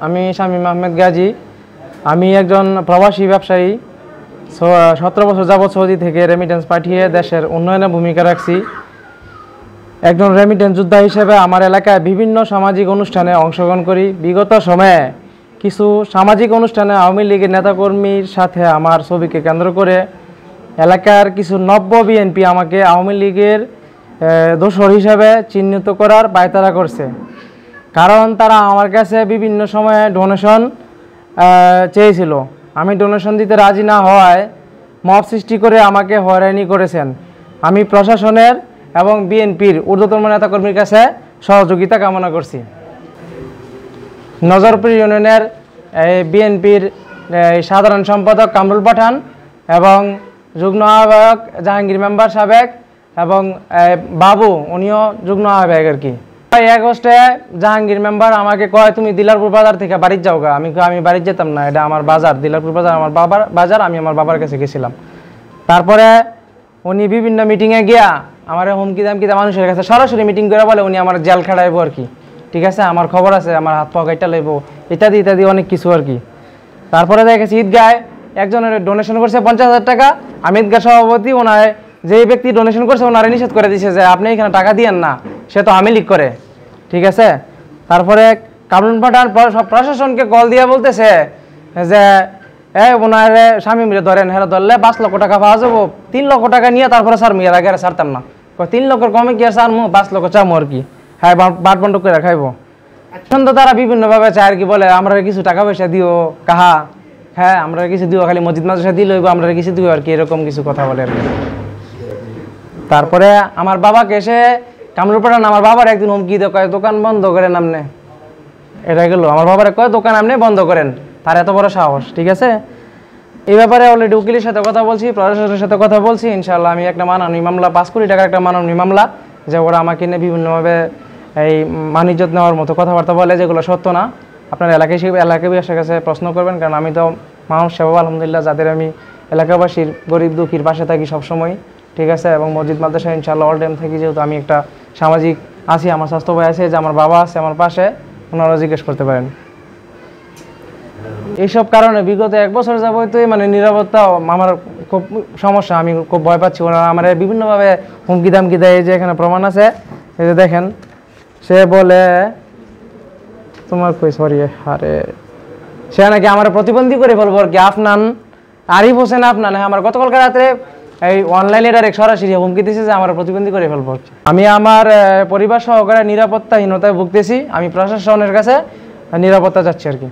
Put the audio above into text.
আমি শামীম আহমেদ গাজী। আমি একজন প্রবাসী ব্যবসায়ী। 17 বছর যাবৎ সৌদি থেকে রেমিটেন্স পাঠিয়ে দেশের উন্নয়নে ভূমিকা রাখছি। একজন রেমিটেন্স যোদ্ধা হিসেবে আমার এলাকায় বিভিন্ন সামাজিক অনুষ্ঠানে অংশগ্রহণ করি। বিগত সময়ে কিছু সামাজিক অনুষ্ঠানে আওয়ামী লীগের নেতাকর্মীর সাথে আমার ছবিকে কেন্দ্র করে এলাকার কিছু নব্য বিএনপি আমাকে আওয়ামী লীগের দোসর হিসাবে চিহ্নিত করার পায়তারা করছে। কারণ তারা আমার কাছে বিভিন্ন সময়ে ডোনেশন চেয়েছিল। আমি ডোনেশন দিতে রাজি না হওয়ায় মব সৃষ্টি করে আমাকে হয়রানি করেছেন। আমি প্রশাসনের এবং বিএনপির ঊর্ধ্বতন নেতাকর্মীর কাছে সহযোগিতা কামনা করছি। নজরপুর ইউনিয়নের বিএনপির সাধারণ সম্পাদক কামরুল পাঠান এবং যুগ্ম আহ্বায়ক জাহাঙ্গীর মেম্বার সাবেক এবং বাবু উনিও যুগ্ম আহ্বায়ক আর কি। 1 আগস্টে জাহাঙ্গীর মেম্বার আমাকে কয় তুমি দিলারপুর বাজার থেকে বাড়ির যাও গা। আমি বাড়ির যেতাম না, এটা আমার বাজার, দিলারপুর বাজার আমার বাবার বাজার, আমি আমার বাবার কাছে গেছিলাম। তারপরে উনি বিভিন্ন মিটিংয়ে গিয়া আমার হুমকি দামকি মানুষের কাছে সরাসরি মিটিং করে বলে উনি আমার জেল খাটাইবো আর কি। ঠিক আছে, আমার খবর আছে, আমার হাত পা গাইটা লইব ইত্যাদি ইত্যাদি অনেক কিছু আর কি। তারপরে দেখেছি ঈদগায় একজনের ডোনেশন করছে 50,000 টাকা। আমি ঈদগাহ সভাপতি, ওনার যে ব্যক্তি ডোনেশন করছে ওনারে নিষেধ করে দিয়েছে যে আপনি এখানে টাকা দিয়েন না, সে তো আওয়ামী লীগ করে। ঠিক আছে, তারপরে কামরুল পাঠান প্রশাসনকে কল দিয়ে বলতেছে যে ওনার স্বামীরে ধরেন, হেরা ধরলে 5 লক্ষ টাকা পাওয়া যাবো। 3 লক্ষ টাকা নিয়ে তারপরে স্যার মেয়ের আগে ছাড়তাম না। 3 লক্ষের কমে কি আর স্যার 5 লক্ষ চামো আর কি। হ্যাঁ, বাট বন্ড করে খাইবো। এখন তো তারা বিভিন্নভাবে চায় আর কি, বলে আমরা কিছু টাকা পয়সা দিও কাহা, হ্যাঁ আমরা কিছু দিও, খালি মসজিদ মাদ্রাসা দিলে হইব, আমরা কিছু দিও আর কি, এরকম কিছু কথা বলে আর কি। তারপরে আমার বাবাকে এসে কামরুল পাঠান আমার বাবার একদিন হুমকি দিয়ে কয় দোকান বন্ধ করেন আপনি। এটা গেল আমার বাবার কয় দোকান আপনি বন্ধ করেন, তার এত বড় সাহস। ঠিক আছে, এই ব্যাপারে অলরেডি উকিলের সাথে কথা বলছি, প্রশাসনের সাথে কথা বলছি। ইনশাআল্লাহ আমি একটা মানহানি মামলা, 5 কোটি টাকার একটা মানহানি মামলা, যে ওরা আমাকে নিয়ে বিভিন্নভাবে এই মানিজ্যত নেওয়ার মতো কথাবার্তা বলে, যেগুলো সত্য না। আপনার এলাকাবাসীর কাছে প্রশ্ন করবেন, কারণ আমি তো মানুষ সেবা আলহামদুলিল্লাহ, যাদের আমি এলাকাবাসীর গরিব দুঃখীর পাশে থাকি সবসময়। ঠিক আছে, এবং মসজিদ মাদ্রাসা ইনশাআল্লাহ অল টাইম থাকি, যেহেতু আমি একটা সামাজিক আছি, আমার স্বাস্থ্য ভাই আছে, যে আমার বাবা আছে আমার পাশে, ওনারা জিজ্ঞেস করতে পারেন। এইসব কারণে বিগত 1 বছর যাবতীয় মানে নিরাপত্তা আমার খুব সমস্যা, আমি খুব ভয় পাচ্ছি। ওনারা আমার বিভিন্নভাবে হুমকি দামকি দেয়, যে এখানে প্রমাণ আছে, এই যে দেখেন। সে বলে তোমার কই সরি আরে সে নাকি আমার প্রতিবন্ধী করে বলবো আর কি। আফনান আরিফ হোসেন আফনান, হ্যাঁ, আমার গতকালকে রাত্রে এই অনলাইনে ডাইরেক্ট সরাসরি হুমকি দিয়েছে যে আমার প্রতিবন্ধী করে ফেলবো। আমি আমার পরিবার সহকারে নিরাপত্তাহীনতায় ভুগতেছি। আমি প্রশাসনের কাছে নিরাপত্তা চাচ্ছি আর কি।